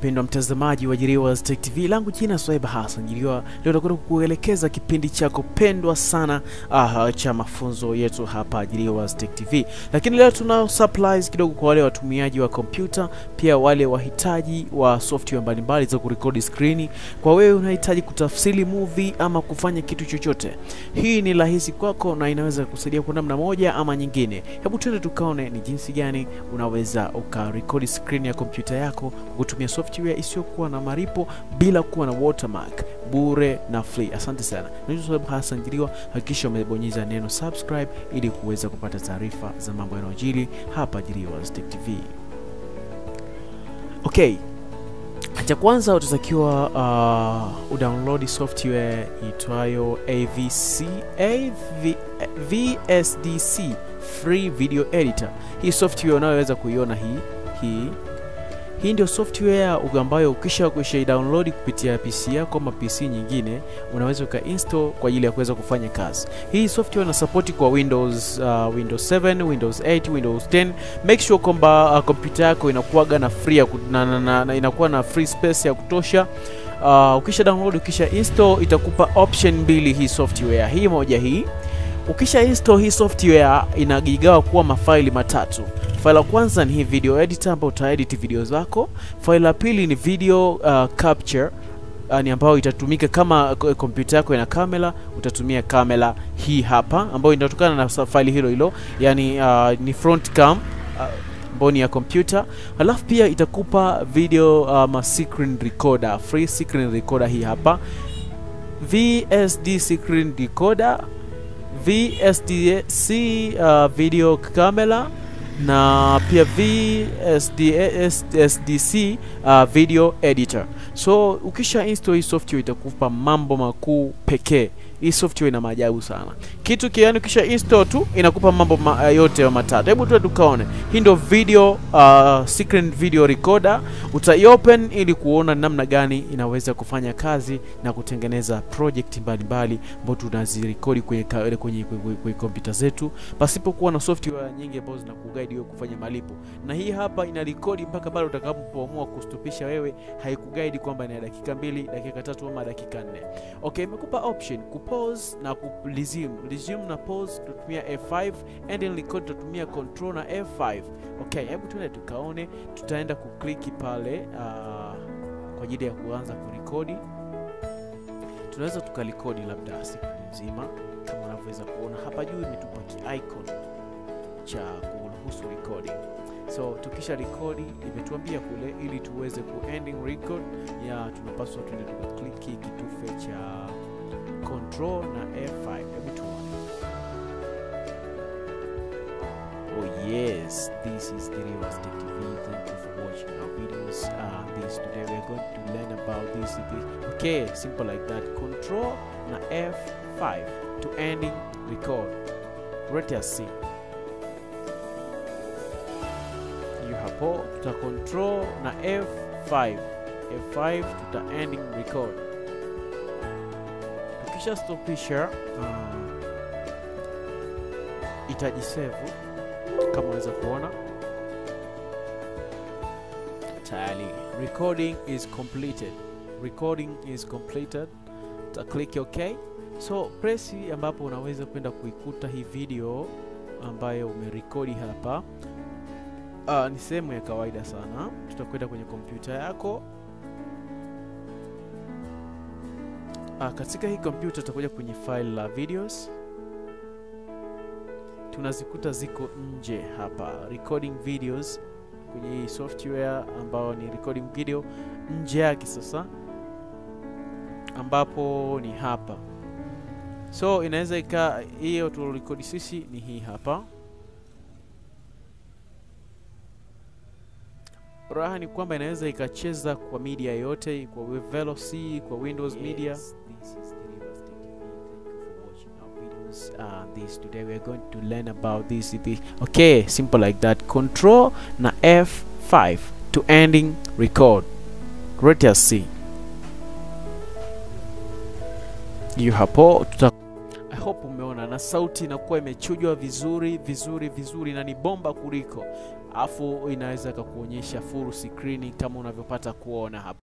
mpendwa mtazamaji wa JIRIWAS Tech TV, langu jina Swahili Hassan Jiriwa. Leo tutakwenda kukuelekeza kipindi chako pendwa sana cha mafunzo yetu hapa JIRIWAS Tech TV. Lakini leo tuna supplies kidogo kwa wale watumiaji wa kompyuta, pia wale wahitaji wa software mbalimbali za kurekodi screen. Kwa wewe unahitaji kutafsiri movie ama kufanya kitu chochote, hii ni rahisi kwako na inaweza kusaidia kwa namna moja ama nyingine. Hebu twende tukaone ni jinsi gani unaweza ukarekodi screen ya kompyuta yako kutumia software isiyokuwa na malipo bila kuwa na watermark, bure na free. Asante sana. Naitwa Swahili Hassan Jiriwa. Hakikisha umebonyeza neno subscribe ili kuweza kupata taarifa za mambo yanayojiri hapa JIRIWAS Tech TV. Okay. Cha kwanza utatakiwa udownload software itwayo VSDC Free Video Editor. Hii software unayoweza kuiona hii ndio software ambayo ukisha download kupitia PC yako ama PC nyingine, unaweza ukainstall kwa ajili ya kuweza kufanya kazi. Hii software ina support kwa Windows 7, Windows 8, Windows 10. Make sure kwamba kompyuta yako inakuwa na free na inakuwa na free space ya kutosha. Ukisha download, ukisha install, itakupa option mbili hii software. Hii moja hii. Ukisha install hii software inagigawa kuwa mafaili matatu. Faili la kwanza ni hii video editor ambayo utaedit video zako. Faili la pili ni video capture, ni ambayo itatumika kama kompyuta yako ina kamera, utatumia kamera hii hapa ambayo inatokana na faili hilo, yani ni front cam mboni ya kompyuta. Halafu pia itakupa video Sicreen recorder, free Sicreen recorder hii hapa. VSD Sicreen recorder, VSDC video camera, na pia VSDC video editor. So ukisha install hii software itakupa mambo makuu pekee. Hii software ina maajabu sana. Kitu kiani kisha install tu inakupa mambo yote ya matatu. Hebu tu tukaone. Hii ndio video Sicreen video recorder. Uta-open ili kuona namna gani inaweza kufanya kazi na kutengeneza project mbalimbali ambazo tunazirekodi kwenye kompyuta zetu pasipo kuwa na software nyingi ambazo zinakuguide wewe kufanya malipo. Na hii hapa ina record mpaka pale utakapoamua kustopisha wewe, haikuguide kwamba ni dakika 2, dakika 3 ama dakika 4. Okay, imekupa option pause na resume na pause tutumia F5, ending record tutumia control na F5. Okay, hebu tuende tukaone. Tutaenda kukliki pale kwa ajili ya kuanza kurekodi. Tunaweza tukarekodi labda siku nzima kama unavyoweza kuona hapa juu imetupa icon cha kuruhusu recording. So tukisha rekodi imetuambia kule ili tuweze ending record tunapaswa tuende tukakliki kitufe cha control na F5. Hebu tuone. Oh yes, this is JIRIWAS Tech TV. Thank you for watching our videos. Today we are going to learn about this. Okay, simple like that. Control na F5 to ending record. Let us see. You hapo tuta control na F5 tuta ending record. Kisha stopisha itajisave kama unaweza kuona. Tayari recording is completed. Ta click okay. So press ambapo unaweza kwenda kuikuta hii video ambayo umerekodi hapa. Ni sehemu ya kawaida sana. Tutakwenda kwenye kompyuta yako. Katika hii kompyuta tutakuja kwenye file la videos. Tunazikuta ziko nje hapa, recording videos kwenye hii software ambayo ni recording video nje yake sasa, ambapo ni hapa. So inaweza hiyo tulirekodi sisi ni hii hapa. Raha ni kwamba inaweza ikacheza kwa media yote, kwa VLC, kwa Windows Media. This is JIRIWAS Tech TV. Thank you for watching our videos. Today we are going to learn about this. Okay, simple like that. Control na F5 to ending record. Let us see. You hapo I hope hapo umeona, na sauti inakuwa imechujwa vizuri na ni bomba kuliko. Afu inaweza kukuonyesha full screen kama unavyopata kuona hapa.